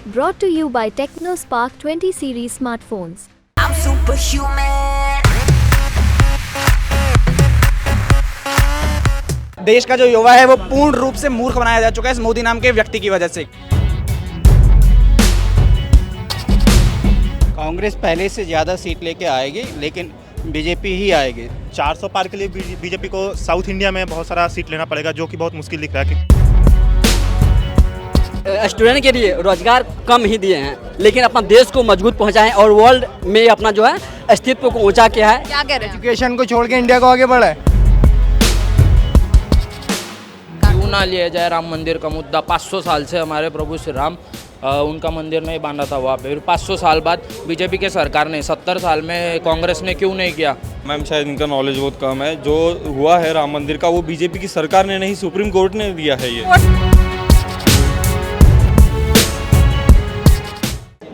Brought to you by TechnoSpark 20 series smartphones. I'm superhuman. देश का जो युवा है वो पूर्ण रूप से मूर्ख बनाया जा चुका है इस मोदी नाम के व्यक्ति की वजह से। कांग्रेस पहले से ज़्यादा सीट लेके आएगी, लेकिन बीजेपी ही आएगी। 400 पार के लिए बीजेपी को साउथ इंडिया में बहुत सारा सीट लेना पड़ेगा, जो कि बहुत मुश्किल दिख रहा है। स्टूडेंट के लिए रोजगार कम ही दिए हैं, लेकिन अपना देश को मजबूत पहुंचा है और वर्ल्ड में अपना जो है अस्तित्व को ऊंचा किया है। क्या कह रहे हैं? एजुकेशन को छोड़ के इंडिया को आगे बढ़ा है। क्यों ना लिया जाए राम मंदिर का मुद्दा? 500 साल से हमारे प्रभु श्री राम उनका मंदिर नहीं बांधा था वहाँ पे। 500 साल बाद बीजेपी के सरकार ने, 70 साल में कांग्रेस ने क्यों नहीं किया? मैम शायद इनका नॉलेज बहुत कम है। जो हुआ है राम मंदिर का वो बीजेपी की सरकार ने नहीं, सुप्रीम कोर्ट ने दिया है ये।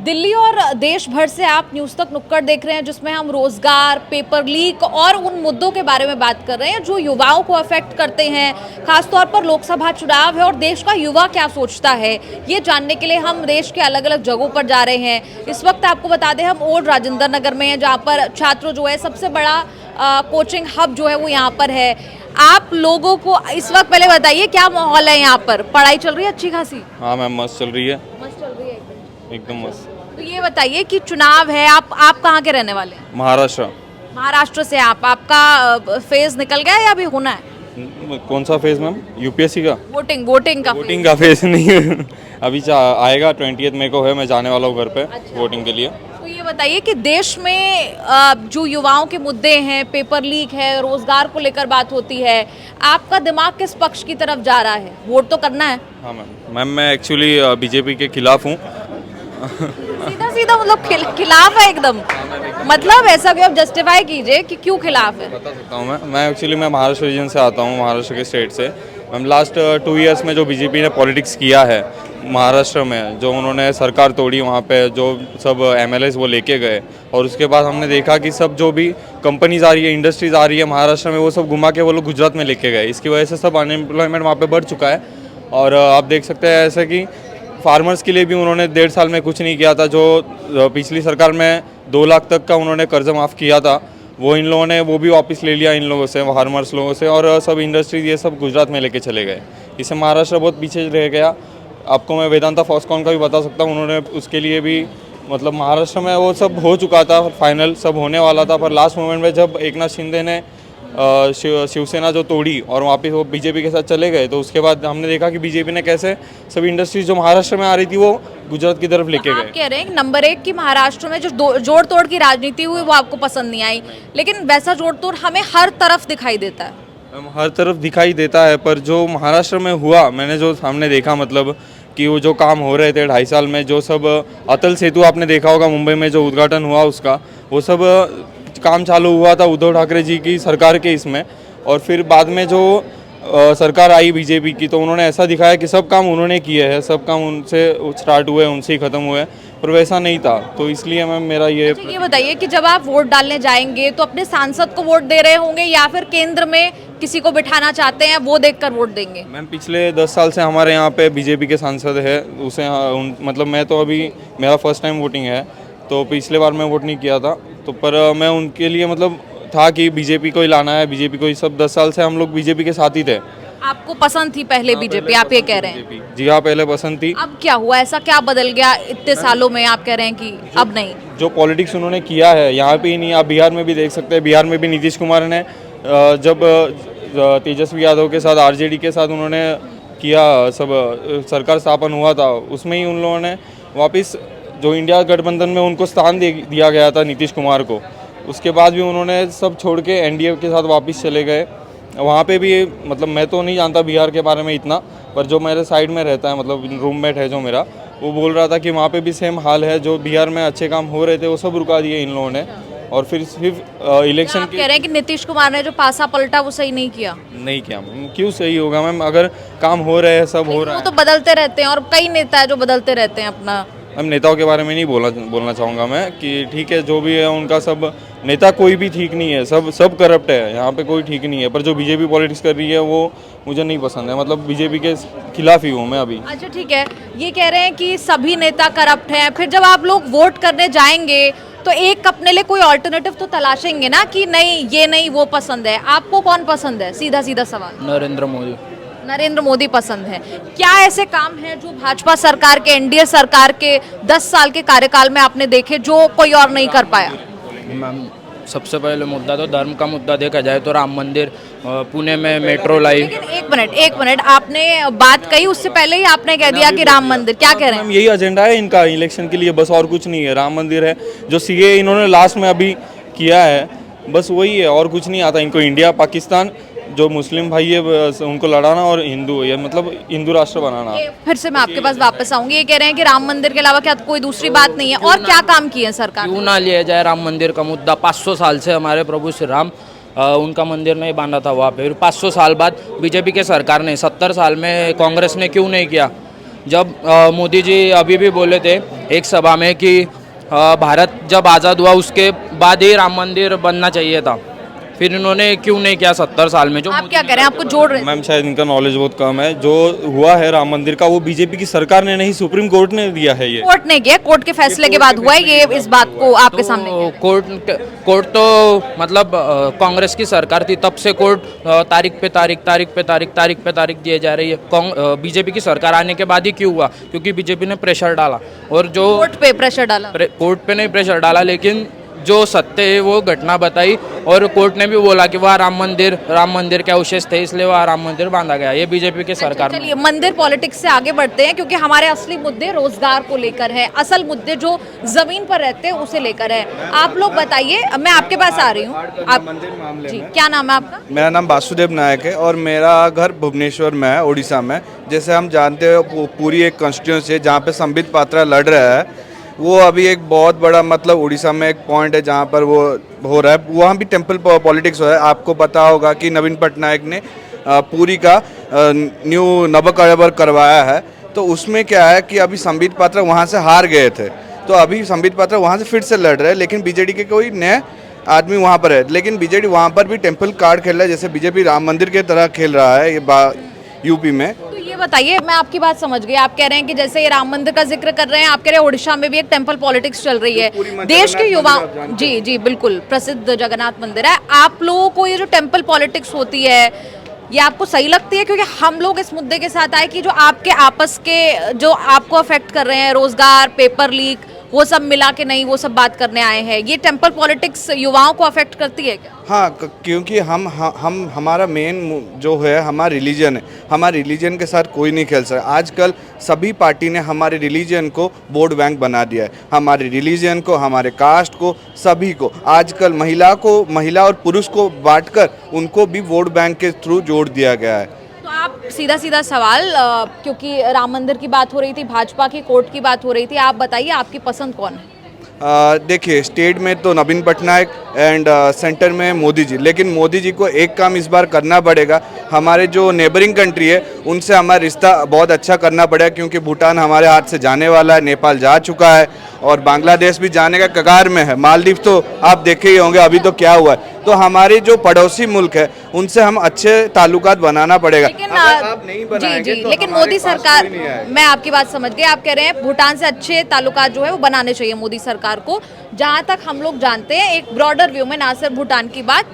दिल्ली और देश भर से आप न्यूज़ तक नुक्कड़ देख रहे हैं, जिसमें हम रोजगार, पेपर लीक और उन मुद्दों के बारे में बात कर रहे हैं जो युवाओं को अफेक्ट करते हैं। खासतौर पर लोकसभा चुनाव है और देश का युवा क्या सोचता है, ये जानने के लिए हम देश के अलग अलग जगहों पर जा रहे हैं। इस वक्त आपको बता दें, हम ओल्ड राजेंद्र नगर में हैं, जहाँ पर छात्रों जो है सबसे बड़ा कोचिंग हब जो है वो यहाँ पर है। आप लोगों को इस वक्त पहले बताइए क्या माहौल है यहाँ पर? पढ़ाई चल रही है अच्छी खासी? हाँ मैम, मस्त चल रही है। मस्त चल रही है एकदम मस्त। तो ये बताइए कि चुनाव है, आप कहाँ के रहने वाले हैं? महाराष्ट्र। महाराष्ट्र से आपका फेज निकल गया या अभी होना है? कौन सा फेज मैम? यूपीएससी का? वोटिंग का फेज नहीं है अभी आएगा 20 मई को है। मैं जाने वाला हूँ घर पे। अच्छा। वोटिंग के लिए। तो ये बताइए कि देश में जो युवाओं के मुद्दे हैं, पेपर लीक है, रोजगार को लेकर बात होती है, आपका दिमाग किस पक्ष की तरफ जा रहा है? वोट तो करना है। हाँ मैम, मैं एक्चुअली बीजेपी के खिलाफ हूँ। सीधा सीधा मतलब खिलाफ है एकदम? मतलब ऐसा कि आप जस्टिफाई कीजिए कि क्यों खिलाफ है। बता सकता हूँ मैं एक्चुअली महाराष्ट्र रीजन से आता हूँ, महाराष्ट्र के स्टेट से। मैम लास्ट 2 इयर्स में जो बीजेपी ने पॉलिटिक्स किया है महाराष्ट्र में, जो उन्होंने सरकार तोड़ी, वहाँ पे जो सब एमएलएस वो लेके गए, और उसके बाद हमने देखा कि सब जो भी कंपनीज आ रही है, इंडस्ट्रीज आ रही है महाराष्ट्र में, वो सब घुमा के वो लोग गुजरात में लेके गए। इसकी वजह से सब अनएम्प्लॉयमेंट वहाँ पे बढ़ चुका है। और आप देख सकते हैं ऐसे कि फार्मर्स के लिए भी उन्होंने 1.5 साल में कुछ नहीं किया था। जो पिछली सरकार में 2 लाख तक का उन्होंने कर्ज माफ़ किया था, वो इन लोगों ने वो भी वापस ले लिया इन लोगों से, फार्मर्स लोगों से, और सब इंडस्ट्रीज ये सब गुजरात में लेके चले गए। इससे महाराष्ट्र बहुत पीछे रह गया। आपको मैं वेदांता फॉस्कॉन का भी बता सकता हूँ, उन्होंने उसके लिए भी मतलब महाराष्ट्र में वो सब हो चुका था, फाइनल सब होने वाला था, पर लास्ट मोमेंट में जब एकनाथ शिंदे ने शिवसेना जो तोड़ी और वापस वो बीजेपी के साथ चले गए, तो उसके बाद हमने देखा कि बीजेपी ने कैसे सभी इंडस्ट्रीज जो महाराष्ट्र में आ रही थी वो गुजरात की तरफ लेके गए। आप कह रहे हैं नंबर 1 कि महाराष्ट्र में जो जोड़ तोड़ की राजनीति हुई वो आपको पसंद नहीं आई, लेकिन वैसा जोड़ तोड़ हमें हर तरफ दिखाई देता है। हर तरफ दिखाई देता है, पर जो महाराष्ट्र में हुआ, मैंने जो सामने देखा, मतलब कि वो जो काम हो रहे थे 2.5 साल में, जो सब अटल सेतु आपने देखा होगा मुंबई में जो उद्घाटन हुआ उसका, वो सब काम चालू हुआ था उद्धव ठाकरे जी की सरकार के इसमें। और फिर बाद में जो सरकार आई बीजेपी की, तो उन्होंने ऐसा दिखाया कि सब काम उन्होंने किए हैं, सब काम उनसे स्टार्ट हुए, उनसे ही ख़त्म हुए, पर वैसा नहीं था। तो इसलिए मैम मेरा ये बताइए कि जब आप वोट डालने जाएंगे तो अपने सांसद को वोट दे रहे होंगे या फिर केंद्र में किसी को बिठाना चाहते हैं वो देखकर वोट देंगे? मैम पिछले 10 साल से हमारे यहाँ पे बीजेपी के सांसद है, उसे मतलब मैं तो अभी मेरा फर्स्ट टाइम वोटिंग है, तो पिछले बार मैं वोट नहीं किया था, तो पर मैं उनके लिए मतलब था कि बीजेपी को ही लाना है, बीजेपी को ही। सब 10 साल से हम लोग बीजेपी के साथ ही थे। आपको पसंद थी पहले बीजेपी, आप ये कह रहे हैं? जी हाँ, पहले पसंद थी। अब क्या हुआ, ऐसा क्या बदल गया इतने सालों में? आप कह रहे हैं कि अब नहीं? जो पॉलिटिक्स उन्होंने किया है यहाँ पे ही नहीं, आप बिहार में भी देख सकते हैं। बिहार में भी नीतीश कुमार ने जब तेजस्वी यादव के साथ, आरजेडी के साथ उन्होंने किया, सब सरकार स्थापन हुआ था, उसमें ही उन लोगों ने वापस जो इंडिया गठबंधन में उनको स्थान दिया गया था नीतीश कुमार को, उसके बाद भी उन्होंने सब छोड़ के एनडीए के साथ वापस चले गए। वहाँ पे भी मतलब मैं तो नहीं जानता बिहार के बारे में इतना, पर जो मेरे साइड में रहता है, मतलब रूममेट है जो मेरा, वो बोल रहा था कि वहाँ पे भी सेम हाल है। जो बिहार में अच्छे काम हो रहे थे वो सब रुका दिए इन लोगों ने, और फिर सिर्फ इलेक्शन आप कह रहे हैं कि नीतीश कुमार ने जो पासा पलटा वो सही नहीं किया? नहीं किया मैम। क्यों सही होगा मैम? अगर काम हो रहे हैं, सब हो रहा है। वो तो बदलते रहते हैं और कई नेता है जो बदलते रहते हैं अपना। मैम नेताओं के बारे में नहीं बोलना चाहूँगा मैं, कि ठीक है जो भी है उनका सब नेता कोई भी ठीक नहीं है, सब करप्ट है, यहाँ पे कोई ठीक नहीं है। पर जो बीजेपी पॉलिटिक्स कर रही है वो मुझे नहीं पसंद है, मतलब बीजेपी के खिलाफ ही हूँ मैं अभी। अच्छा ठीक है, ये कह रहे हैं कि सभी नेता करप्ट हैं, फिर जब आप लोग वोट करने जाएंगे तो एक अपने लिए कोई ऑल्टरनेटिव तो तलाशेंगे ना कि नहीं ये नहीं वो पसंद है। आपको कौन पसंद है? सीधा सीधा सवाल। नरेंद्र मोदी। नरेंद्र मोदी पसंद है। क्या ऐसे काम हैं जो भाजपा सरकार के, एनडीए सरकार के 10 साल के कार्यकाल में आपने देखे जो कोई और नहीं कर पाया? मैम सबसे पहले मुद्दा तो धर्म का मुद्दा देखा जाए तो राम मंदिर, पुणे में मेट्रो लाइन। लेकिन एक मिनट आपने बात कही, उससे पहले ही आपने कह दिया कि राम मंदिर। क्या कह रहे हैं? यही एजेंडा है इनका इलेक्शन के लिए, बस और कुछ नहीं है। राम मंदिर है जो सीए इन्होंने लास्ट में अभी किया है, बस वही है और कुछ नहीं आता इनको। इंडिया पाकिस्तान जो मुस्लिम भाई है उनको लड़ाना और हिंदू है, मतलब हिंदू राष्ट्र बनाना। फिर से मैं आपके पास वापस आऊंगी। ये कह रहे हैं कि राम मंदिर के अलावा क्या कोई दूसरी बात नहीं है? और क्या काम किए हैं सरकार? क्यों ना लिया जाए राम मंदिर का मुद्दा? 500 साल से हमारे प्रभु श्री राम उनका मंदिर नहीं बांधा था वहाँ पे, 500 साल बाद बीजेपी के सरकार ने, 70 साल में कांग्रेस ने क्यों नहीं किया? जब मोदी जी अभी भी बोले थे एक सभा में कि भारत जब आज़ाद हुआ उसके बाद ही राम मंदिर बनना चाहिए था, फिर इन्होंने क्यों नहीं किया 70 साल में? जो आप क्या कह रहे हैं? आपको जोड़ रहे हैं? मैम शायद इनका नॉलेज बहुत कम है। जो हुआ है राम मंदिर का वो बीजेपी की सरकार ने नहीं, सुप्रीम कोर्ट ने दिया है। ये कोर्ट ने किया, कोर्ट के फैसले के बाद हुआ है ये, इस बात को आपके सामने किया। कोर्ट तो मतलब कांग्रेस की सरकार थी तब से कोर्ट तारीख पे तारीख दिए जा रही है। बीजेपी की सरकार आने के बाद ही क्यों हुआ? क्योंकि बीजेपी ने प्रेशर डाला, और जो कोर्ट पे प्रेशर डाला, कोर्ट पे नहीं प्रेशर डाला, लेकिन जो सत्य है वो घटना बताई, और कोर्ट ने भी बोला कि वह राम मंदिर के अवशेष थे इसलिए वह राम मंदिर बांधा गया। ये बीजेपी की सरकार। चलिए मंदिर पॉलिटिक्स से आगे बढ़ते हैं, क्योंकि हमारे असली मुद्दे रोजगार को लेकर है, असल मुद्दे जो जमीन पर रहते हैं उसे लेकर है। आप लोग बताइए, मैं आपके पास आ रही हूँ। आप जी, क्या नाम है आपका? मेरा नाम वासुदेव नायक है और मेरा घर भुवनेश्वर में है, उड़ीसा में। जैसे हम जानते हो पूरी एक कॉन्स्टिट्यूंसी है जहाँ पे संबित पात्रा लड़ रहा है, वो अभी एक बहुत बड़ा मतलब उड़ीसा में एक पॉइंट है जहाँ पर वो हो रहा है, वहाँ भी टेम्पल पॉलिटिक्स हो रहा है। आपको पता होगा कि नवीन पटनायक ने पूरी का न्यू नवकलेवर करवाया है, तो उसमें क्या है कि अभी संबित पात्रा वहाँ से हार गए थे, तो अभी संबित पात्रा वहाँ से फिर से लड़ रहे हैं, लेकिन बीजेडी के कोई नए आदमी वहाँ पर है। लेकिन बीजेडी वहाँ पर भी टेम्पल कार्ड खेल रहा है, जैसे बीजेपी राम मंदिर की तरह खेल रहा है ये यूपी में। तो ये बताइए, मैं आपकी बात समझ गई। आप कह रहे हैं कि जैसे ये राम मंदिर का जिक्र कर रहे हैं, आप कह रहे हैं उड़ीसा में भी एक टेम्पल पॉलिटिक्स चल रही है। देश के युवा, जी बिल्कुल, प्रसिद्ध जगन्नाथ मंदिर है। आप लोगों को ये जो टेम्पल पॉलिटिक्स होती है ये आपको सही लगती है? क्योंकि हम लोग इस मुद्दे के साथ आए कि जो आपके आपस के जो आपको अफेक्ट कर रहे हैं, रोजगार, पेपर लीक, वो सब मिला के नहीं, वो सब बात करने आए हैं। ये टेम्पल पॉलिटिक्स युवाओं को अफेक्ट करती है क्या? हाँ, क्योंकि हम हमारा मेन जो है हमारा रिलीजन है, हमारे रिलीजन के साथ कोई नहीं खेल सकता। आजकल सभी पार्टी ने हमारे रिलीजन को वोट बैंक बना दिया है, हमारे रिलीजन को, हमारे कास्ट को, सभी को। आजकल महिला और पुरुष को बांटकर उनको भी वोट बैंक के थ्रू जोड़ दिया गया है। तो आप सीधा सवाल, क्योंकि राम मंदिर की बात हो रही थी, भाजपा की कोर्ट की बात हो रही थी, आप बताइए आपकी पसंद कौन है? देखिए, स्टेट में तो नवीन पटनायक एंड सेंटर में मोदी जी, लेकिन मोदी जी को एक काम इस बार करना पड़ेगा। हमारे जो नेबरिंग कंट्री है उनसे हमारा रिश्ता बहुत अच्छा करना पड़ेगा, क्योंकि भूटान हमारे हाथ से जाने वाला है, नेपाल जा चुका है और बांग्लादेश भी जाने का कगार में है। मालदीव तो आप देखे ही होंगे अभी तो क्या हुआ है। तो हमारे जो पड़ोसी मुल्क है उनसे हम अच्छे ताल्लुकात बनाना पड़ेगा। लेकिन आप नहीं बनाएंगे तो लेकिन मोदी सरकार, मैं आपकी बात समझ गई। आप कह रहे हैं भूटान से अच्छे ताल्लुकात जो है वो बनाने चाहिए मोदी सरकार को। जहाँ तक हम लोग जानते हैं, एक ब्रॉडर व्यू में, ना सिर्फ भूटान की बात,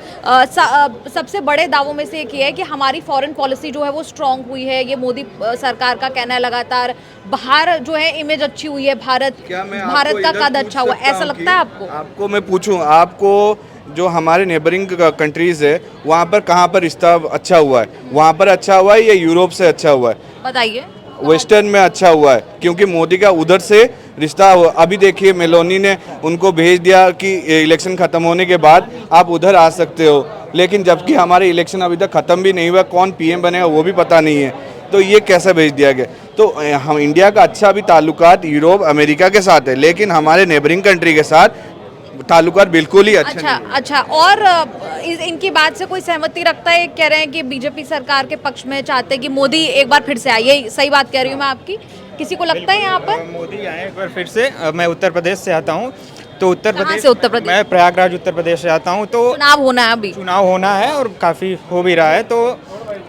सबसे बड़े दावों में से एक ये है कि हमारी फॉरेन पॉलिसी जो है वो स्ट्रांग हुई है। ये मोदी सरकार का कहना है लगातार। बाहर जो है इमेज अच्छी हुई है, भारत का कद अच्छा हुआ, ऐसा लगता है आपको? आपको मैं पूछूं, आपको जो हमारे नेबरिंग कंट्रीज है वहाँ पर कहाँ पर रिश्ता अच्छा हुआ है? वहाँ पर अच्छा हुआ है या यूरोप से अच्छा हुआ है? बताइए। वेस्टर्न में अच्छा हुआ है, क्योंकि मोदी का उधर से रिश्ता हुआ। अभी देखिए मेलोनी ने उनको भेज दिया कि इलेक्शन खत्म होने के बाद आप उधर आ सकते हो, लेकिन जबकि हमारे इलेक्शन अभी तक खत्म भी नहीं हुआ, कौन पीएम बनेगा वो भी पता नहीं है। तो ये कैसे भेज दिया गया? तो हम इंडिया का अच्छा अभी ताल्लुकात यूरोप, अमेरिका के साथ है, लेकिन हमारे नेबरिंग कंट्री के साथ ताल्लुकात बिल्कुल ही अच्छा। और इनकी बात से कोई सहमति रखता है? कह रहे हैं कि बीजेपी सरकार के पक्ष में चाहते हैं कि मोदी एक बार फिर से आए। यही सही बात कह रही हूँ मैं आपकी? किसी को लगता है यहाँ पर मोदी आए एक बार फिर से? मैं उत्तर प्रदेश से आता हूँ, तो उत्तर कहाँ प्रदेश से उत्तर प्रदेश? मैं प्रयागराज उत्तर प्रदेश से आता हूँ। तो चुनाव होना है अभी। चुनाव होना है और काफ़ी हो भी रहा है। तो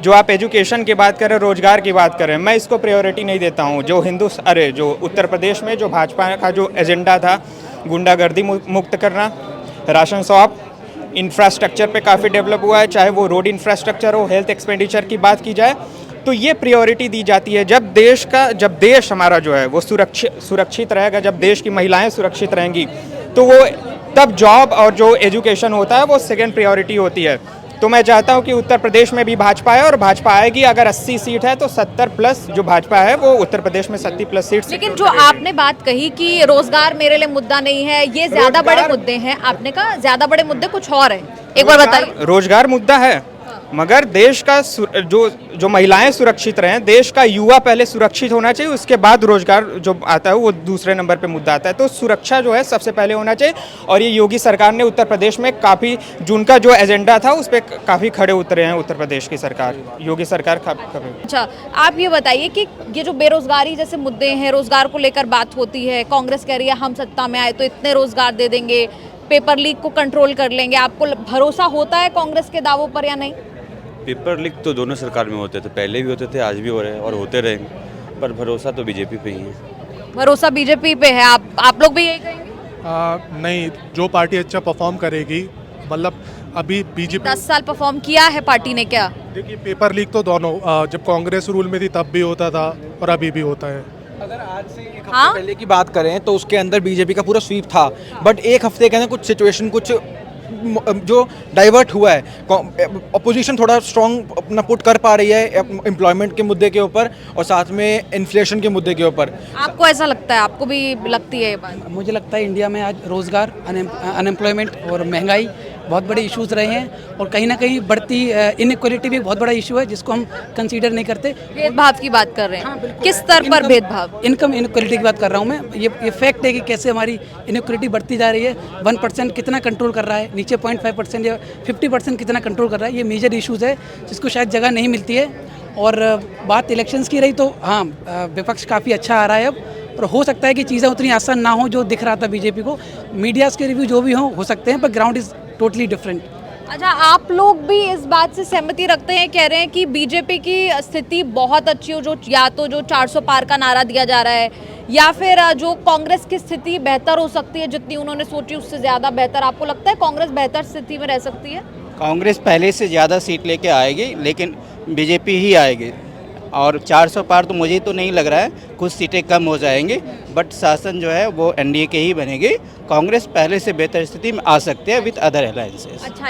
जो आप एजुकेशन की बात करें, रोजगार की बात करें, मैं इसको प्रायोरिटी नहीं देता हूँ। जो उत्तर प्रदेश में जो भाजपा का जो एजेंडा था, गुंडागर्दी मुक्त करना, राशन शॉप, इंफ्रास्ट्रक्चर पे काफ़ी डेवलप हुआ है, चाहे वो रोड इंफ्रास्ट्रक्चर हो, हेल्थ एक्सपेंडिचर की बात की जाए, तो ये प्रायोरिटी दी जाती है। जब देश हमारा जो है वो सुरक्षित रहेगा, जब देश की महिलाएं सुरक्षित रहेंगी, तो वो तब जॉब और जो एजुकेशन होता है वो सेकंड प्रायोरिटी होती है। तो मैं चाहता हूं कि उत्तर प्रदेश में भी भाजपा है और भाजपा आएगी। अगर 80 सीट है तो 70 प्लस जो भाजपा है वो उत्तर प्रदेश में 70 प्लस सीट। लेकिन जो आपने बात कही कि रोजगार मेरे लिए मुद्दा नहीं है, ये ज्यादा बड़े मुद्दे हैं, आपने कहा ज्यादा बड़े मुद्दे कुछ और हैं, एक बार बताइए। रोजगार मुद्दा है, मगर देश का जो महिलाएं सुरक्षित रहें, देश का युवा पहले सुरक्षित होना चाहिए, उसके बाद रोजगार जो आता है वो दूसरे नंबर पे मुद्दा आता है। तो सुरक्षा जो है सबसे पहले होना चाहिए। और ये योगी सरकार ने उत्तर प्रदेश में काफ़ी, जिनका जो एजेंडा था उस पर काफ़ी खड़े उतरे हैं उत्तर प्रदेश की सरकार, योगी सरकार। अच्छा, आप ये बताइए कि ये जो बेरोजगारी जैसे मुद्दे हैं, रोजगार को लेकर बात होती है, कांग्रेस कह रही है हम सत्ता में आए तो इतने रोजगार दे देंगे, पेपर लीक को कंट्रोल कर लेंगे, आपको भरोसा होता है कांग्रेस के दावों पर या नहीं? पेपर लीक तो दोनों सरकार में होते थे, पहले भी होते थे, आज भी हो रहे हैं और होते रहेंगे, पर भरोसा तो बीजेपी पे ही है। भरोसा बीजेपी पे है। आप लोग भी यही कहेंगे? नहीं, जो पार्टी अच्छा परफॉर्म करेगी, मतलब अभी बीजेपी 10 साल परफॉर्म किया है पार्टी ने क्या? देखिए, पेपर लीक तो दोनों, जब कांग्रेस रूल में थी तब भी होता था और अभी भी होता है। अगर आज से एक हफ्ते पहले की बात करें तो उसके अंदर बीजेपी का पूरा स्वीप था, बट एक हफ्ते के अंदर कुछ सिचुएशन कुछ जो डाइवर्ट हुआ है। अपोजिशन थोड़ा स्ट्रॉन्ग अपना पुट कर पा रही है एम्प्लॉयमेंट के मुद्दे के ऊपर और साथ में इन्फ्लेशन के मुद्दे के ऊपर। आपको ऐसा लगता है? आपको भी लगती है ये बात? मुझे लगता है इंडिया में आज रोज़गार, अनएम्प्लॉयमेंट और महंगाई बहुत बड़े इश्यूज रहे हैं और कहीं ना कहीं बढ़ती इनइक्वालिटी भी एक बहुत बड़ा इशू है जिसको हम कंसीडर नहीं करते। भेदभाव की बात कर रहे हैं, किस स्तर पर भेदभाव? इनकम इनइक्वालिटी की बात कर रहा हूँ मैं। ये फैक्ट है कि कैसे हमारी इनइक्वालिटी बढ़ती जा रही है। 1% कितना कंट्रोल कर रहा है, नीचे 0.5% या 50% कितना कंट्रोल कर रहा है, ये मेजर इशूज़ है जिसको शायद जगह नहीं मिलती है। और बात इलेक्शंस की रही तो हाँ, विपक्ष काफ़ी अच्छा आ रहा है अब, और हो सकता है कि चीज़ें उतनी आसान ना हो जो दिख रहा था बीजेपी को। मीडियाज़ के रिव्यू जो भी हो सकते हैं, पर ग्राउंड इज़ टोटली डिफरेंट। अच्छा, आप लोग भी इस बात से सहमति रखते हैं, कह रहे हैं कि बीजेपी की स्थिति बहुत अच्छी हो, जो या तो जो 400 पार का नारा दिया जा रहा है, या फिर जो कांग्रेस की स्थिति बेहतर हो सकती है, जितनी उन्होंने सोची उससे ज़्यादा बेहतर? आपको लगता है कांग्रेस बेहतर स्थिति में रह सकती है? कांग्रेस पहले से ज़्यादा सीट लेके आएगी, लेकिन बीजेपी ही आएगी। और 400 पार तो मुझे तो नहीं लग रहा है, कुछ सीटें कम हो जाएंगी, बट शासन जो है वो एनडीए के ही बनेगी। कांग्रेस पहले से बेहतर स्थिति में आ सकते हैं विद अदर अलायंसेस। अच्छा,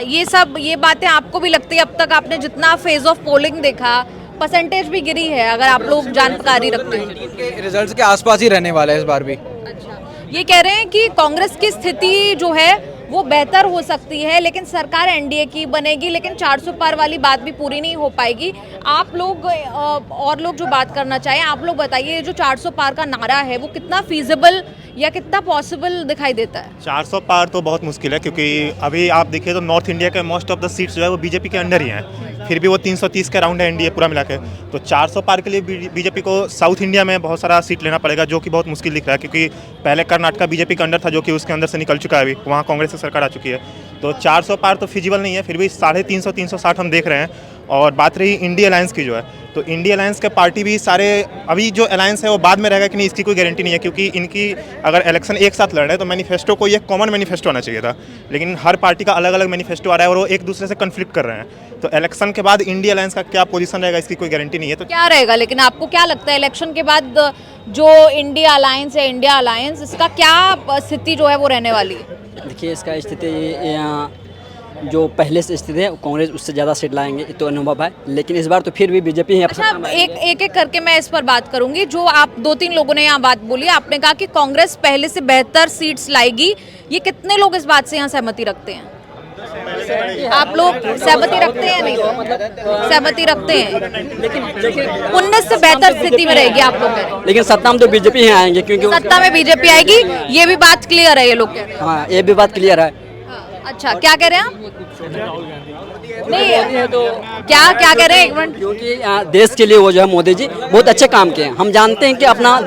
ये बातें आपको भी लगती है? अब तक आपने जितना फेज ऑफ पोलिंग देखा, परसेंटेज भी गिरी है, अगर आप लोग जानकारी रखते हैं, रिजल्ट्स के आसपास ही रहने वाला है इस बार भी। अच्छा, ये कह रहे हैं कि कांग्रेस की स्थिति जो है वो बेहतर हो सकती है, लेकिन सरकार एनडीए की बनेगी, लेकिन 400 पार वाली बात भी पूरी नहीं हो पाएगी। आप लोग और लोग जो बात करना चाहें, आप लोग बताइए, जो 400 पार का नारा है वो कितना फीजिबल या कितना पॉसिबल दिखाई देता है? 400 पार तो बहुत मुश्किल है, क्योंकि अभी आप देखिए तो नॉर्थ इंडिया के मोस्ट ऑफ द सीट्स जो है वो बीजेपी के अंडर ही हैं, फिर भी वो 330 का राउंड है एनडीए पूरा मिला के। तो 400 पार के लिए बीजेपी को साउथ इंडिया में बहुत सारा सीट लेना पड़ेगा, जो कि बहुत मुश्किल दिख रहा है, क्योंकि पहले कर्नाटका बीजेपी का अंडर था, जो कि उसके अंदर से निकल चुका है, अभी वहाँ कांग्रेस की सरकार आ चुकी है। तो 400 पार तो फिजिबल नहीं है, फिर भी 350 360 हम देख रहे हैं। और बात रही इंडिया अलायंस की जो है, तो इंडिया अलायंस के पार्टी भी सारे, अभी जो अलायंस है वो बाद में रहेगा कि नहीं इसकी कोई गारंटी नहीं है, क्योंकि इनकी अगर इलेक्शन एक साथ लड़ रहे हैं तो मैनिफेस्टो कोई एक कॉमन मैनिफेस्टो आना चाहिए था, लेकिन हर पार्टी का अलग अलग मैनिफेस्टो आ रहा है और वो एक दूसरे से कन्फ्लिक्ट कर रहे हैं। तो इलेक्शन के बाद इंडिया अलायंस का क्या पोजीशन रहेगा इसकी कोई गारंटी नहीं है। तो क्या रहेगा, लेकिन आपको क्या लगता है इलेक्शन के बाद जो इंडिया अलायंस है, इंडिया अलायंस, इसका क्या स्थिति जो है वो रहने वाली है? देखिए, इसका स्थिति जो पहले से स्थिति है, कांग्रेस उससे ज़्यादा सीट लाएंगे, तो अनुभव है, लेकिन इस बार तो फिर भी बीजेपी ही। अच्छा, एक करके मैं इस पर बात करूंगी। जो आप 2-3 लोगों ने यहाँ बात बोली, आपने कहा कि कांग्रेस पहले से बेहतर सीट्स लाएगी, ये कितने लोग इस बात से यहाँ सहमति रखते हैं? आप लोग सहमति रखते हैं या नहीं? सहमति रखते हैं, लेकिन 19 से बेहतर स्थिति में रहेगी आप लोग, लेकिन सत्ता में तो बीजेपी ही आएंगे, क्योंकि सत्ता में बीजेपी आएगी, ये भी बात क्लियर है, ये लोग कह रहे हैं। हाँ, ये भी बात क्लियर है। अच्छा, क्या कह रहे हैं आप? नहीं क्या क्या कह रहे हैं, एक मिनट। क्योंकि देश के लिए वो जो है मोदी जी बहुत अच्छे काम किए हैं। हम जानते हैं कि अपना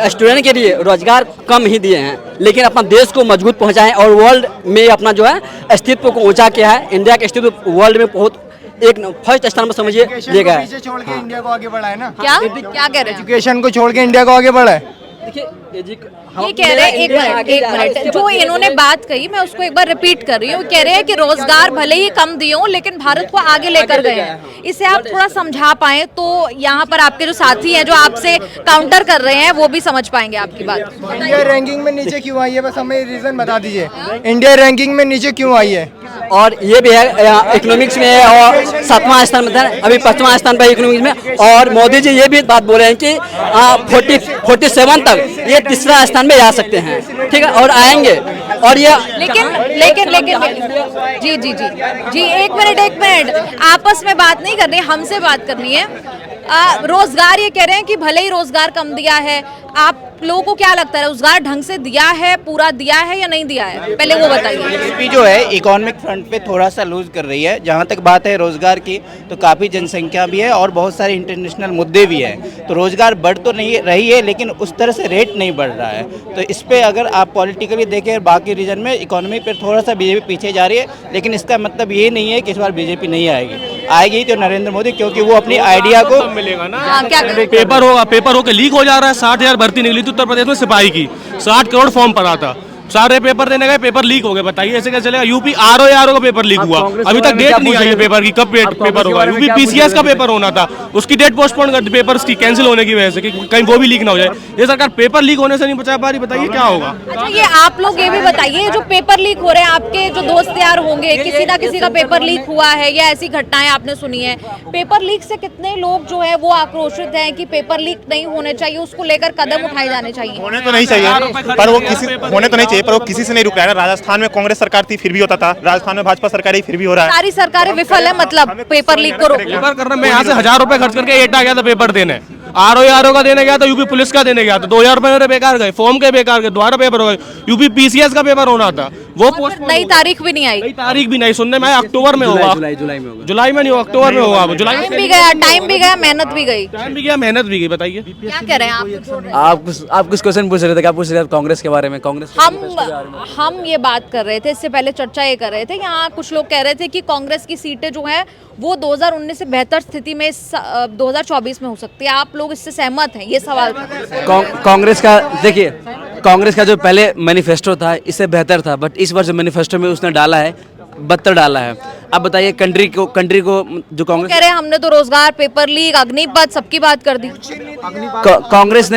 स्टूडेंट के लिए रोजगार कम ही दिए हैं, लेकिन अपना देश को मजबूत पहुंचाए और वर्ल्ड में अपना जो है अस्तित्व को ऊंचा किया है। इंडिया के अस्तित्व वर्ल्ड में बहुत एक फर्स्ट स्थान पर समझिए ले गया है। छोड़ के इंडिया को आगे बढ़ा है ना। क्या क्या कह रहे हैं? एजुकेशन को छोड़ के इंडिया को आगे बढ़ा है। ये कह रहे हैं, एक मिनट, जो इन्होंने बात कही मैं उसको एक बार रिपीट कर रही हूँ। कह रहे हैं कि रोजगार भले ही कम दिए हों लेकिन भारत को आगे लेकर गए हैं। इसे आप थोड़ा समझा पाए तो यहाँ पर आपके जो साथी हैं जो आपसे काउंटर कर रहे हैं वो भी समझ पाएंगे आपकी बात। इंडिया रैंकिंग में नीचे क्यों आई है, बस हमें रीजन बता दीजिए। इंडिया रैंकिंग में नीचे क्यों आई है? और ये भी है इकोनॉमिक्स में और 7वां स्थान में था, अभी 5वां स्थान पर इकोनॉमिक्स में। और मोदी जी ये भी बात बोल रहे हैं कि 47 तक ये तीसरा स्थान में जा सकते हैं, ठीक है, और आएंगे। और ये लेकिन जी जी जी जी एक मिनट, आपस में बात नहीं करनी, हमसे बात करनी है। रोजगार ये कह रहे हैं कि भले ही रोजगार कम दिया है, आप लोगों को क्या लगता है रोजगार ढंग से दिया है, पूरा दिया है या नहीं दिया है, पहले वो बताइए। बीजेपी जो है इकोनॉमिक फ्रंट पे थोड़ा सा लूज कर रही है। जहाँ तक बात है रोजगार की, तो काफ़ी जनसंख्या भी है और बहुत सारे इंटरनेशनल मुद्दे भी हैं। तो रोजगार बढ़ तो नहीं रही है लेकिन उस तरह से रेट नहीं बढ़ रहा है। तो इस पर अगर आप पॉलिटिकली देखें बाकी रीजन में इकोनॉमी पर थोड़ा सा बीजेपी पीछे जा रही है, लेकिन इसका मतलब ये नहीं है कि इस बार बीजेपी नहीं आएगी तो नरेंद्र मोदी, क्योंकि वो अपनी आइडिया को मिलेगा ना। क्या पेपर होकर लीक हो जा रहा है। 60,000 भर्ती निकली थी उत्तर प्रदेश में सिपाही की, 60 करोड़ फॉर्म पड़ा था, सारे पेपर देने गए, पेपर लीक हो गए। बताइए ऐसे कैसे चलेगा? यूपी आरओ का पेपर लीक हुआ, अभी तक डेट नहीं आई है पेपर की, कब पेपर होगा। यूपी पीसीएस का पेपर होना था, उसकी डेट पोस्टपोन कर दी पेपर्स की कैंसिल होने की वजह से, कि कहीं वो भी लीक ना हो जाए। ये सरकार पेपर लीक होने से नहीं बचा पा रही, बताइए क्या होगा। अच्छा ये आप लोग ये भी बताइए, जो पेपर लीक हो रहे हैं, आपके जो दोस्त यार होंगे, किसी ना किसी का पेपर लीक हुआ है या ऐसी घटनाएं आपने सुनी है। पेपर लीक से कितने लोग जो है वो आक्रोशित हैं कि पेपर लीक नहीं होने चाहिए, उसको लेकर कदम उठाए जाने चाहिए। होने तो नहीं चाहिए पर वो किसी से नहीं रुक रहा है। राजस्थान में कांग्रेस सरकार थी फिर भी होता था, राजस्थान में भाजपा सरकार ही फिर भी हो रहा है। सारी सरकारें विफल है, मतलब पेपर लीक को रोकना। करना, मैं यहाँ से 1000 रुपए खर्च करके एटा गया था पेपर देने, आरओ का देने गया था, यूपी पुलिस का देने गया था, 2000 रुपए मेरे बेकार गए, फॉर्म के बेकार गए, दोबारा पेपर हो गए। यूपी पीसीएस का पेपर होना था, वो नई तारीख भी नहीं आई। नई तारीख भी नहीं सुनने में, अक्टूबर में होगा, जुलाई में नहीं होगा, अक्टूबर में होगा। टाइम भी गया, मेहनत भी गई। बताइए क्या कह रहे हैं आप कुछ क्वेश्चन पूछ रहे थे, क्या पूछ रहे थे कांग्रेस के बारे में? कांग्रेस हम ये बात कर रहे थे, इससे पहले चर्चा ये कर रहे थे, यहाँ कुछ लोग कह रहे थे कि कांग्रेस की सीटें जो है वो 2019 से बेहतर स्थिति में 2024 में हो सकती है। आप लोग इससे सहमत हैं? ये सवाल कांग्रेस का देखिए, कांग्रेस का जो पहले मैनिफेस्टो था इससे बेहतर था, बट इस बार जो मैनिफेस्टो में उसने डाला है बदतर डाला है। अब बताइए कंट्री को जो कांग्रेस कह रहे हैं, हमने तो रोजगार, पेपर लीक, अग्निपथ सबकी बात कर दी। कांग्रेस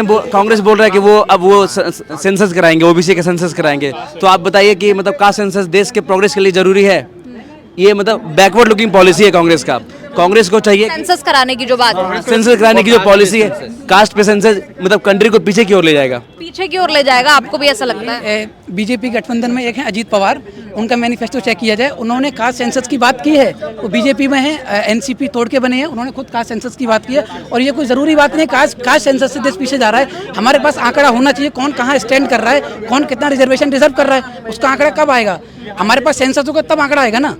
बोल रहा है कि वो सेंसस कराएंगे, ओबीसी के सेंसस कराएंगे। तो आप बताइए कि मतलब का सेंसस देश के प्रोग्रेस के लिए जरूरी है? ये मतलब बैकवर्ड लुकिंग पॉलिसी है कांग्रेस का। कांग्रेस को चाहिए सेंसस कराने की जो बात है, सेंसस कराने की जो पॉलिसी है, कास्ट पे सेंसस मतलब कंट्री को पीछे की ओर ले जाएगा। पीछे की ओर ले जाएगा, आपको भी ऐसा लगता है? बीजेपी गठबंधन में एक है अजीत पवार, उनका मैनिफेस्टो चेक किया जाए, उन्होंने कास्ट सेंसस की बात की है। वो बीजेपी में है, एनसीपी तोड़ के बने हैं, उन्होंने खुद कास्ट सेंसस की बात की है। और ये कोई ज़रूरी बात नहीं, कास्ट सेंसस से देश पीछे जा रहा है। हमारे पास आंकड़ा होना चाहिए, कौन कहाँ स्टैंड कर रहा है, कौन कितना रिजर्वेशन डिजर्व कर रहा है, उसका आंकड़ा कब आएगा? हमारे पास सेंसस होगा तब आंकड़ा आएगा ना।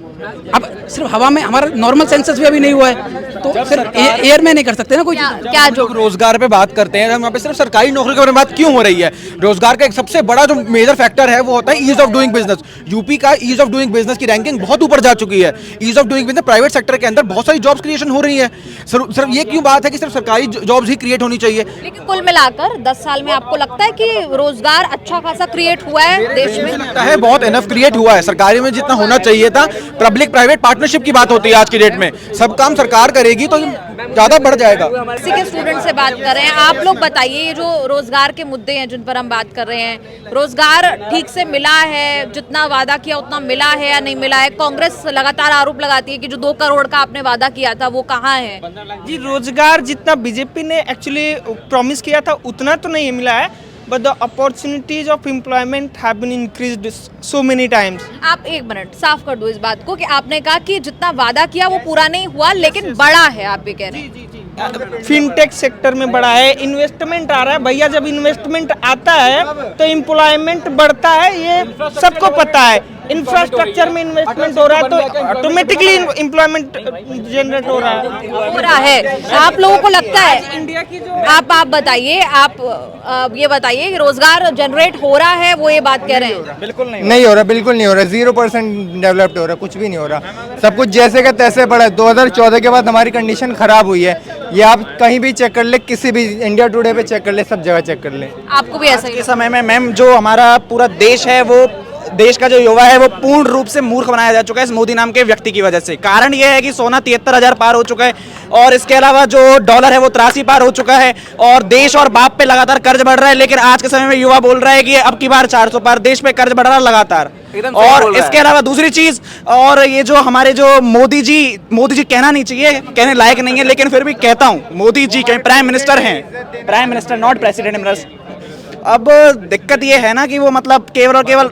अब सिर्फ हवा में, हमारा नॉर्मल सेंसस भी अभी नहीं हुआ है, तो सिर्फ एयर में नहीं कर सकते ना कोई। क्या जो रोजगार पे बात करते हैं, हम यहाँ पे सिर्फ सरकारी नौकरी के बारे में बात क्यों हो रही है? रोजगार का एक सबसे बड़ा जो मेजर फैक्टर है वो होता है ease of doing business. UP का ईज ऑफ डूइंग बिजनेस की रैंकिंग बहुत ऊपर जा चुकी है। Ease of doing business private sector के अंदर बहुत सारी जॉब्स क्रिएशन हो रही है। सिर्फ ये क्यों बात है कि सिर्फ सरकारी जॉब्स ही क्रिएट होनी चाहिए? लेकिन कुल मिलाकर 10 साल में आपको लगता है कि रोजगार अच्छा खासा क्रिएट हुआ है देश में? लगता है बहुत इनफ क्रिएट हुआ है। सरकारी में जितना होना चाहिए था, पब्लिक प्राइवेट पार्टनरशिप की बात होती है आज की डेट में। सब काम सरकार करेगी तो ज्यादा बढ़ जाएगा। इसी के स्टूडेंट से बात कर रहे हैं, आप लोग बताइए, ये जो रोजगार के मुद्दे हैं जिन पर हम बात कर रहे हैं, रोजगार ठीक से मिला है, जितना वादा किया उतना मिला है या नहीं मिला है? कांग्रेस लगातार आरोप लगाती है कि जो 2 करोड़ का आपने वादा किया था वो कहाँ है? जी, रोजगार जितना बीजेपी ने एक्चुअली प्रॉमिस किया था उतना तो नहीं मिला है, but the opportunities of employment have been increased so many times. आप एक मिनट साफ कर दो इस बात को कि आपने कहा कि जितना वादा किया वो पूरा नहीं हुआ लेकिन बड़ा है, आप भी कह रहे हैं। फिनटेक सेक्टर में बड़ा है, इन्वेस्टमेंट आ रहा है भैया। जब इन्वेस्टमेंट आता है तो एम्प्लॉयमेंट बढ़ता है, ये सबको पता है। इंफ्रास्ट्रक्चर में इन्वेस्टमेंट हो रहा है तो ऑटोमेटिकली एम्प्लॉयमेंट जनरेट हो रहा है। आप लोगों को लगता है इंडिया की जो आप बताइए, आप ये बताइए कि रोजगार जनरेट हो रहा है, वो ये बात कह रहे हैं? बिल्कुल नहीं हो रहा, बिल्कुल नहीं हो रहा, 0% डेवलप्ड हो रहा, कुछ भी नहीं हो रहा, सब कुछ जैसे का तैसे पड़ा है। 2014 के बाद हमारी कंडीशन खराब हुई है, ये आप कहीं भी चेक कर ले, किसी भी इंडिया टुडे पे चेक कर ले, सब जगह चेक कर ले। आपको भी ऐसा ही? के समय में मैम जो हमारा पूरा देश है, वो देश का जो युवा है वो पूर्ण रूप से मूर्ख बनाया जा चुका है इस मोदी नाम के व्यक्ति की वजह से। कारण यह है कि सोना 73,000 पार हो चुका है और इसके अलावा जो डॉलर है वो 83 पार हो चुका है और देश और बाप पे लगातार कर्ज बढ़ रहा है। लेकिन आज के समय में युवा बोल रहा है कि अब की बार 400 पार, देश पे कर्ज बढ़ रहा है लगातार। और इसके अलावा दूसरी चीज, और ये जो हमारे जो मोदी जी कहना नहीं चाहिए, कहने लायक नहीं है, लेकिन फिर भी कहता हूँ, मोदी जी प्राइम मिनिस्टर हैं, प्राइम मिनिस्टर नॉट प्रेसिडेंट। अब दिक्कत ये है ना कि वो मतलब केवल और केवल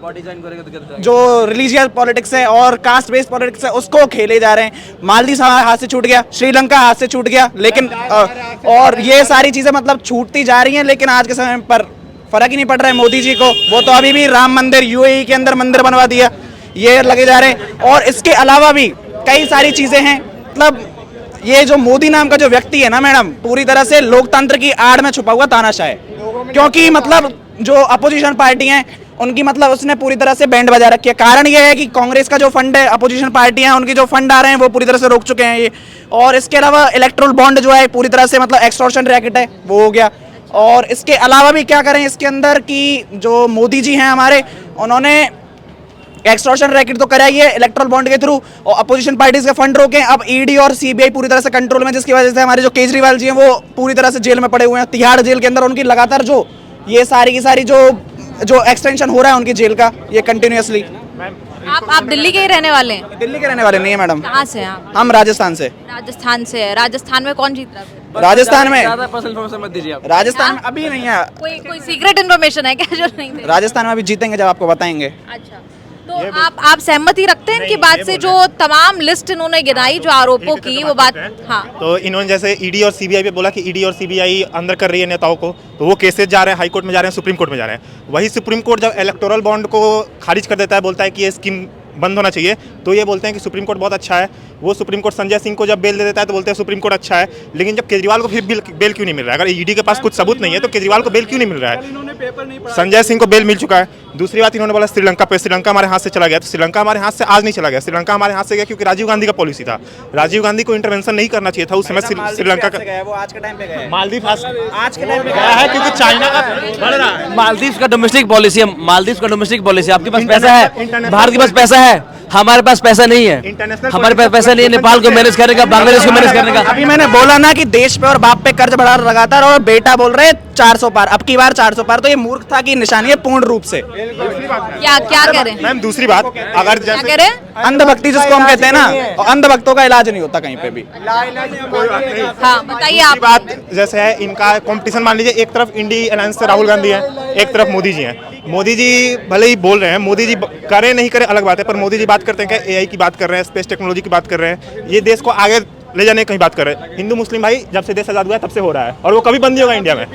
जो रिलीजियस पॉलिटिक्स है और कास्ट बेस्ड पॉलिटिक्स है उसको खेले जा रहे हैं। मालदीव हाथ से छूट गया, श्रीलंका हाथ से छूट गया, लेकिन और ये सारी चीजें मतलब छूटती जा रही हैं, लेकिन आज के समय पर फर्क ही नहीं पड़ रहा है मोदी जी को। वो तो अभी भी राम मंदिर यूएई के अंदर मंदिर बनवा दिया, ये लगे जा रहे हैं। और इसके अलावा भी कई सारी चीजें हैं। मतलब ये जो मोदी नाम का जो व्यक्ति है ना मैडम, पूरी तरह से लोकतंत्र की आड़ में छुपा हुआ तानाशाह है। क्योंकि मतलब जो अपोजिशन पार्टी हैं उनकी मतलब उसने पूरी तरह से बैंड बजा रखी है। कारण ये है कि कांग्रेस का जो फंड है, अपोजिशन पार्टियां उनके जो फंड आ रहे हैं वो पूरी तरह से रोक चुके हैं ये। और इसके अलावा इलेक्ट्रल बॉन्ड जो है पूरी तरह से मतलब एक्सटॉर्शन रैकेट है, वो हो गया। और इसके अलावा भी क्या करें इसके अंदर कि जो मोदी जी हैं हमारे, उन्होंने एक्सटॉर्शन रैकेट तो कराई है इलेक्ट्रल बॉन्ड के थ्रू और अपोजिशन पार्टीज के फंड रोके। अब ईडी और सीबीआई पूरी तरह से कंट्रोल में, जिसकी वजह से हमारे जो केजरीवाल जी हैं वो पूरी तरह से जेल में पड़े हुए हैं, तिहाड़ जेल के अंदर। उनकी लगातार जो ये सारी की सारी जो एक्सटेंशन हो रहा है उनकी जेल का, ये कंटिन्यूअसली। आप दिल्ली के ही रहने वाले हैं? दिल्ली के रहने वाले नहीं है मैडम। कहाँ से हैं आप? हम राजस्थान से। राजस्थान से है। राजस्थान में कौन जीत रहा है? राजस्थान में मत दीजिए आप। राजस्थान में अभी नहीं है। कोई सीक्रेट इन्फॉर्मेशन है क्या जो नहीं? राजस्थान में अभी जीतेंगे जब आपको बताएंगे। अच्छा, तो आप सहमति रखते हैं इनकी बात से? जो तमाम लिस्ट इन्होंने गिनाई जो आरोपों की, वो बात, हाँ, तो इन्होंने जैसे ईडी और सीबीआई पे बोला कि ईडी और सीबीआई अंदर कर रही है नेताओं को, तो वो केसेस जा रहे हैं, हाई कोर्ट में जा रहे हैं, सुप्रीम कोर्ट में जा रहे हैं। वही सुप्रीम कोर्ट जब इलेक्टोरल बॉन्ड को खारिज कर देता है, बोलता है कि ये स्कीम बंद होना चाहिए, तो ये बोलते हैं कि सुप्रीम कोर्ट बहुत अच्छा है। वो सुप्रीम कोर्ट संजय सिंह को जब बेल दे देता है तो बोलते हैं सुप्रीम कोर्ट अच्छा है। लेकिन जब केजरीवाल को फिर बेल क्यों नहीं मिल रहा है? अगर ईडी के पास कुछ सबूत नहीं है तो केजरीवाल को बेल क्यों नहीं मिल रहा है? संजय सिंह को बेल मिल चुका है। दूसरी बात, इन्होंने बोला श्रीलंका पे, श्रीलंका हमारे हाथ से चला गया, तो श्रीलंका हमारे हाथ से आज नहीं चला गया। श्रीलंका हमारे हाथ से गया क्योंकि राजीव गांधी का पॉलिसी था। राजीव गांधी को इंटरवेंशन नहीं करना चाहिए था उस समय। श्रीलंका का वो आज के टाइम पे गया, मालदीव आज के टाइम पे गया है क्योंकि चाइना का बढ़ रहा है। मालदीव का डोमेस्टिक पॉलिसी है, मालदीव का डोमेस्टिक पॉलिसी। आपके पास पैसा है, भारत के पास पैसा है, हमारे पास पैसा नहीं है। हमारे पास पैसा नहीं है नेपाल को मैनेज करने का, बांग्लादेश को मैनेज करने का। अभी मैंने बोला ना कि देश पे और बाप पे कर्ज बढ़ा लगातार, और बेटा बोल रहे 400 पार, अब की बार 400 पार, तो ये मूर्खता की निशानी है पूर्ण रूप से। क्या कह रहे हैं मैम? दूसरी बात, अगर क्या कह रहे हैं? अंधभक्ति जिसको हम कहते हैं ना, और अंधभक्तों का इलाज नहीं होता कहीं पे भी। हाँ, बताइए आप। बात जैसे है इनका कंपटीशन, मान लीजिए एक तरफ इंडी अलायंस से राहुल गांधी है, एक तरफ मोदी जी हैं। मोदी जी भले ही बोल रहे हैं, मोदी जी करें नहीं करें अलग बात है, पर मोदी जी बात करते हैं कि एआई की बात कर रहे हैं, स्पेस टेक्नोलॉजी की बात कर रहे हैं, ये देश को आगे ले जाने की कहीं बात कर रहे हैं। हिंदू मुस्लिम भाई जब से देश आजाद हुआ है तब से हो रहा है, और वो कभी बंद नहीं होगा इंडिया में।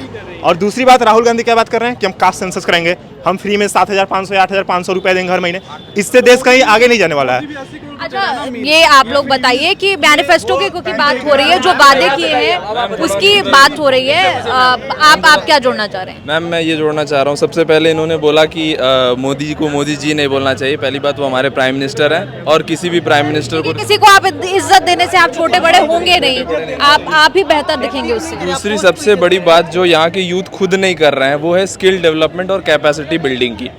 और दूसरी बात, राहुल गांधी क्या बात कर रहे हैं कि हम कास्ट सेंसस करेंगे, हम फ्री में 7,500 या 8,500 रुपए देंगे हर महीने। इससे देश कहीं आगे नहीं जाने वाला है। अच्छा, ये आप लोग बताइए कि मैनिफेस्टो की क्योंकि बात हो रही है, जो वादे किए हैं उसकी बात हो रही है, आप क्या जोड़ना चाह रहे हैं? मैम, मैं ये जोड़ना चाह रहा हूँ। सबसे पहले इन्होंने बोला कि मोदी जी को मोदी जी नहीं बोलना चाहिए। पहली बात, वो हमारे प्राइम मिनिस्टर हैं और किसी भी प्राइम मिनिस्टर को, किसी को आप इज्जत देने से आप छोटे बड़े होंगे नहीं, आप ही बेहतर दिखेंगे उससे। दूसरी सबसे बड़ी बात जो यहाँ के यूथ खुद नहीं कर रहे हैं वो है स्किल डेवलपमेंट और कैपेसिटी बिल्डिंग की।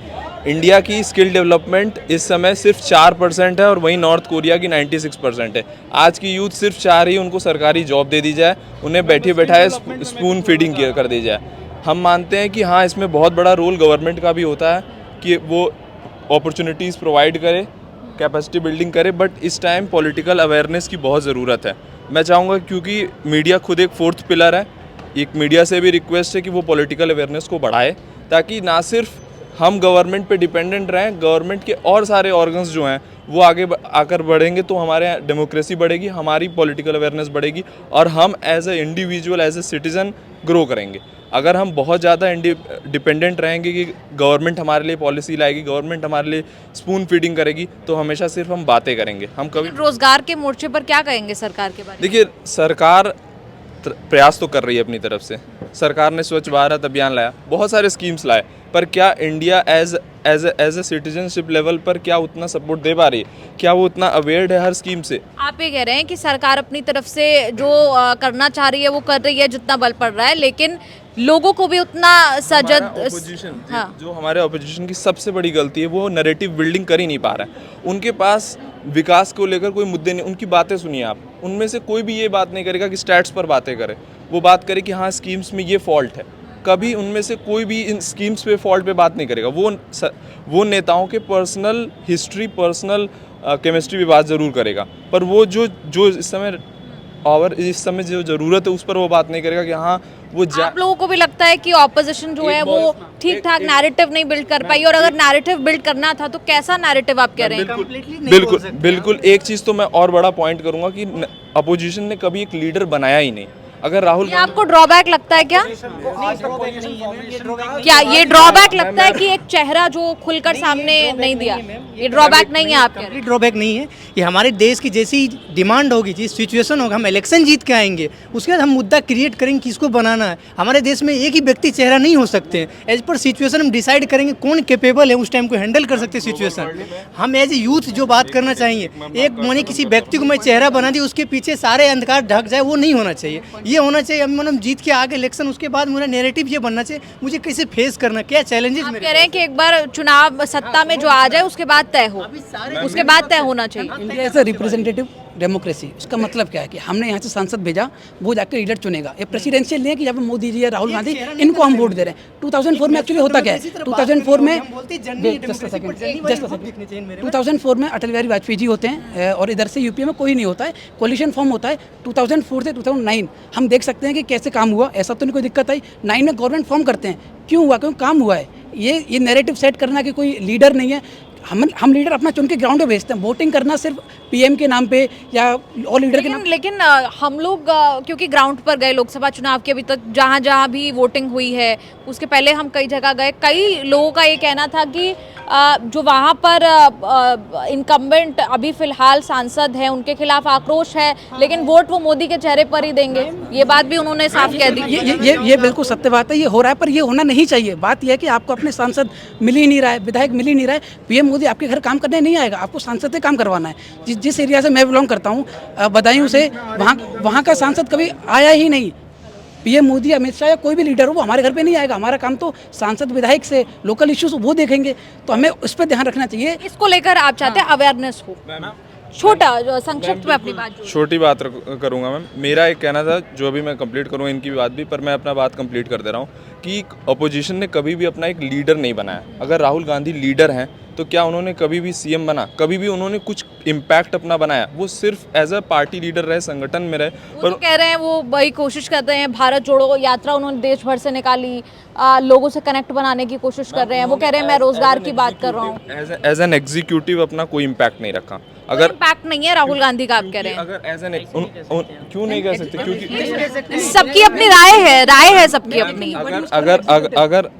इंडिया की स्किल डेवलपमेंट इस समय सिर्फ 4% है और वहीं नॉर्थ कोरिया की 96% है। आज की यूथ सिर्फ चाह रही है उनको सरकारी जॉब दे दी जाए, उन्हें बैठे बैठाए स्पून फीडिंग कर दी जाए। हम मानते हैं कि हाँ, इसमें बहुत बड़ा रोल गवर्नमेंट का भी होता है कि वो अपॉर्चुनिटीज़ प्रोवाइड करे, कैपेसिटी बिल्डिंग करे, बट इस टाइम पॉलिटिकल अवेयरनेस की बहुत ज़रूरत है। मैं चाहूँगा, क्योंकि मीडिया खुद एक फोर्थ पिलर है, एक मीडिया से भी रिक्वेस्ट है कि वो पॉलिटिकल अवेयरनेस को बढ़ाए, ताकि ना सिर्फ हम गवर्नमेंट पे डिपेंडेंट रहें, गवर्नमेंट के और सारे ऑर्गन्स जो हैं वो आगे आकर बढ़ेंगे तो हमारे यहाँ डेमोक्रेसी बढ़ेगी, हमारी पॉलिटिकल अवेयरनेस बढ़ेगी और हम as a individual as a citizen grow करेंगे। अगर हम बहुत ज़्यादा डिपेंडेंट रहेंगे कि गवर्नमेंट हमारे लिए पॉलिसी लाएगी, गवर्नमेंट हमारे लिए स्पून फीडिंग करेगी, तो हमेशा सिर्फ हम बातें करेंगे। हम कभी रोजगार के मोर्चे पर क्या कहेंगे सरकार के बारे में? देखिए, सरकार प्रयास तो कर रही है अपनी तरफ से। सरकार ने स्वच्छ भारत अभियान लाया, बहुत सारे स्कीम्स लाए, पर क्या India as a citizenship level पर क्या उतना सपोर्ट दे पा रही है? क्या वो उतना अवेयर्ड है हर स्कीम से? आप ये कह रहे हैं कि सरकार अपनी तरफ से जो करना चाह रही है वो कर रही है जितना बल पड़ रहा है, लेकिन लोगों को भी उतना ऑपोजिशन जो हमारे ऑपोजिशन की सबसे बड़ी गलती है, वो नैरेटिव बिल्डिंग कर ही नहीं पा रहा है। उनके पास विकास को लेकर कोई मुद्दे नहीं, उनकी बातें सुनिए आप, उनमें से कोई भी ये बात नहीं करेगा कि स्टैट्स पर बातें करे। वो बात करे कि हाँ स्कीम्स में ये फॉल्ट है, कभी उनमें से कोई भी इन स्कीम्स पे फॉल्ट पे बात नहीं करेगा। वो नेताओं के पर्सनल हिस्ट्री, पर्सनल केमिस्ट्री पे बात ज़रूर करेगा, पर वो जो इस समय जो ज़रूरत है उस पर वो बात नहीं करेगा कि हाँ वो आप लोगों को भी लगता है कि ऑपोजिशन जो है वो ठीक ठाक नैरेटिव नहीं बिल्ड कर पाई, और अगर नैरेटिव बिल्ड करना था तो कैसा नैरेटिव आप कह रहे हैं? बिल्कुल एक चीज़ तो मैं और बड़ा पॉइंट करूंगा कि अपोजिशन ने कभी एक लीडर बनाया ही नहीं। अगर राहुल गांधी आपको ड्रॉबैक लगता है क्या? क्या ये ड्रॉबैक लगता है कि एक चेहरा जो खुलकर सामने नहीं दिया, ये ड्रॉबैक नहीं है आपके? ड्रॉबैक नहीं है, ये हमारे देश की जैसी डिमांड होगी, जिस सिचुएशन होगा, हम इलेक्शन जीत के आएंगे, उसके बाद हम मुद्दा क्रिएट करेंगे किसको बनाना है। हमारे देश में एक ही व्यक्ति चेहरा नहीं हो सकते हैं, एज पर सिचुएशन हम डिसाइड करेंगे कौन कैपेबल है उस टाइम को हैंडल कर सकते सिचुएशन। हम एज ए यूथ जो बात करना चाहिए, एक माने किसी व्यक्ति को मैं चेहरा बना दी उसके पीछे सारे अंधकार ढक जाए, वो नहीं होना चाहिए। ये होना चाहिए हम जीत के आगे इलेक्शन, उसके बाद मेरा नैरेटिव ये बनना चाहिए मुझे कैसे फेस करना, क्या चैलेंजेस। आप कह रहे हैं कि एक बार चुनाव सत्ता में जो आ जाए उसके बाद तय हो, उसके बाद तय होना चाहिए। India as a representative democracy, उसका मतलब क्या है कि हमने यहाँ से सांसद भेजा, वो जाकर लीडर चुनेगा। ये प्रेसिडेंशियल नहीं है कि जब मोदी जी या राहुल गांधी इनको हम वोट दे रहे हैं। 2004 में एक्चुअली होता क्या है, 2004 में 2004 में अटल बिहारी वाजपेयी जी होते हैं और इधर से यूपी में कोई नहीं होता है, कोलिशन फॉर्म होता है। 2004 से 2009 हम देख सकते हैं कि कैसे काम हुआ, ऐसा तो नहीं कोई दिक्कत आई। 9 में गवर्नमेंट फॉर्म करते हैं, क्यों हुआ? क्योंकि काम हुआ है। ये नैरेटिव सेट करना कि कोई लीडर नहीं है, हम लीडर अपना चुन के ग्राउंड पे भेजते हैं। वोटिंग करना सिर्फ पीएम के नाम पे या और लीडर के नाम। लेकिन हम लोग क्योंकि ग्राउंड पर गए लोकसभा चुनाव के, अभी तक जहाँ जहाँ भी वोटिंग हुई है, उसके पहले हम कई जगह गए, कई लोगों का ये कहना था कि जो वहाँ पर इनकम्बेंट अभी फिलहाल सांसद हैं उनके खिलाफ आक्रोश है, लेकिन वोट वो मोदी के चेहरे पर ही देंगे। ये बात भी उन्होंने साफ कह दी। ये बिल्कुल सत्य बात है, ये हो रहा है, पर ये होना नहीं चाहिए। बात यह है कि आपको अपने सांसद मिल ही नहीं रहा है, विधायक मिल ही नहीं रहा है। पीएम मोदी आपके घर काम करने नहीं आएगा, आपको सांसद से काम करवाना है। जिस एरिया से मैं बिलोंग करता हूँ, बदायूं से, वहाँ का सांसद कभी आया ही नहीं। पीएम मोदी, अमित शाह या कोई भी लीडर हो, वो हमारे घर पे नहीं आएगा। हमारा काम तो सांसद विधायक से लोकल इश्यूज वो देखेंगे, तो हमें उस पर ध्यान रखना चाहिए। इसको लेकर आप चाहते हैं अवेयरनेस हो? छोटा संक्षिप्त में अपनी बात छोटी बात करूंगा मैम। मेरा एक कहना था, जो अभी मैं कंप्लीट करूंगा इनकी बात भी, पर मैं अपना बात कंप्लीट कर दे रहा हूँ कि अपोजिशन ने कभी भी अपना एक लीडर नहीं बनाया। अगर राहुल गांधी लीडर हैं तो क्या उन्होंने कभी भी सीएम बना? कभी भी उन्होंने कुछ इम्पैक्ट अपना बनाया? वो सिर्फ एज अ पार्टी लीडर रहे, संगठन में रहे। पर तो कह रहे हैं वो बड़ी कोशिश कर रहे हैं, भारत जोड़ो यात्रा उन्होंने देश भर से निकाली, लोगों से कनेक्ट बनाने की कोशिश कर रहे हैं। वो कह रहे हैं मैं रोजगार की बात कर रहा हूँ। एज एन एग्जीक्यूटिव अपना कोई इम्पैक्ट नहीं रखा। अगर इम्पैक्ट नहीं है राहुल गांधी का, आप कह रहे हैं? अगर एज एन क्यों नहीं कह सकते? क्योंकि सबकी अपनी राय है सबकी अपनी।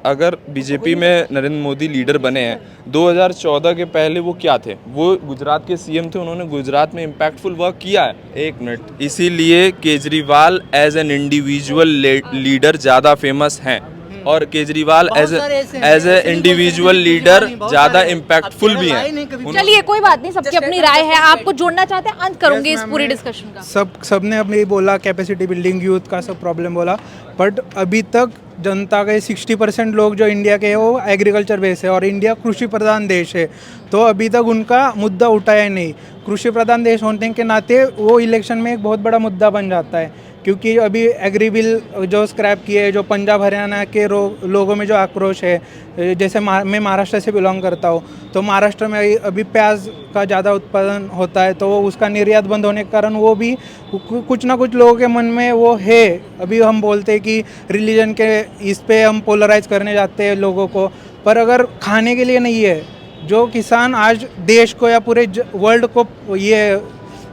अगर बीजेपी में नरेंद्र मोदी लीडर बने हैं, 2014 के पहले वो क्या थे? वो गुजरात के सीएम थे, उन्होंने गुजरात में इम्पैक्टफुल वर्क किया है। एक मिनट, इसीलिए Kejriwal as an individual leader ज़्यादा फेमस हैं, और Kejriwal as a individual leader ज़्यादा इम्पैक्टफुल भी हैं। चलिए कोई बात नहीं, सबकी अपनी राय है। आपको जोड़ना चाहते हैं? अंत करूंगी इस पूरी डिस्कशन का। सबने अपने बोला, कैपेसिटी बिल्डिंग, यूथ का सब प्रॉब्लम बोला, बट अभी तक जनता के 60% लोग जो इंडिया के हैं वो एग्रीकल्चर बेस है, और इंडिया कृषि प्रधान देश है। तो अभी तक उनका मुद्दा उठाया नहीं। कृषि प्रधान देश होने के नाते वो इलेक्शन में एक बहुत बड़ा मुद्दा बन जाता है, क्योंकि अभी एग्री बिल जो स्क्रैप किए, जो पंजाब हरियाणा के लोगों में जो आक्रोश है, जैसे मैं महाराष्ट्र से बिलोंग करता हूँ, तो महाराष्ट्र में अभी प्याज का ज़्यादा उत्पादन होता है, तो उसका निर्यात बंद होने के कारण वो भी कुछ ना कुछ लोगों के मन में वो है। अभी हम बोलते हैं कि रिलीजन के इस पे हम पोलराइज करने जाते हैं लोगों को, पर अगर खाने के लिए नहीं है, जो किसान आज देश को या पूरे वर्ल्ड को ये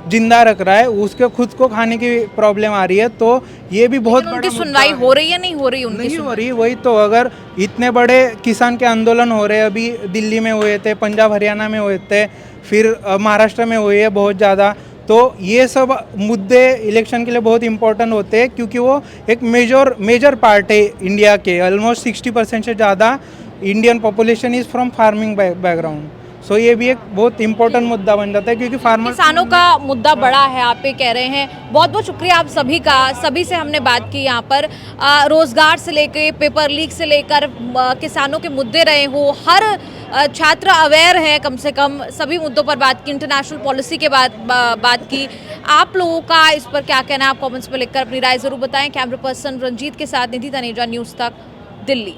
जिंदा रख रहा है, उसके खुद को खाने की प्रॉब्लम आ रही है। तो ये भी बहुत उनकी सुनवाई हो रही है, नहीं हो रही उनकी नहीं हो रही। वही तो, अगर इतने बड़े किसान के आंदोलन हो रहे हैं, अभी दिल्ली में हुए थे, पंजाब हरियाणा में हुए थे, फिर महाराष्ट्र में हुए हैं बहुत ज़्यादा, तो ये सब मुद्दे इलेक्शन के लिए बहुत इंपॉर्टेंट होते हैं, क्योंकि वो एक मेजर पार्ट है इंडिया के। ऑलमोस्ट 60% से ज़्यादा Indian population is from farming background. So ये भी एक बहुत इंपॉर्टेंट मुद्दा बन जाता है, क्योंकि फार्मर किसानों का मुद्दा बड़ा है, आप ये कह रहे हैं। बहुत बहुत शुक्रिया आप सभी का। सभी से हमने बात की यहाँ पर, रोजगार से लेकर पेपर लीक से लेकर किसानों के मुद्दे रहे हो, हर छात्र अवेयर है कम से कम, सभी मुद्दों पर बात की, इंटरनेशनल पॉलिसी के बात की। आप लोगों का इस पर क्या कहना है, आप कमेंट्स में लिखकर अपनी राय जरूर बताएं। कैमरा पर्सन रंजीत के साथ निधि तनेजा, न्यूज़ तक, दिल्ली।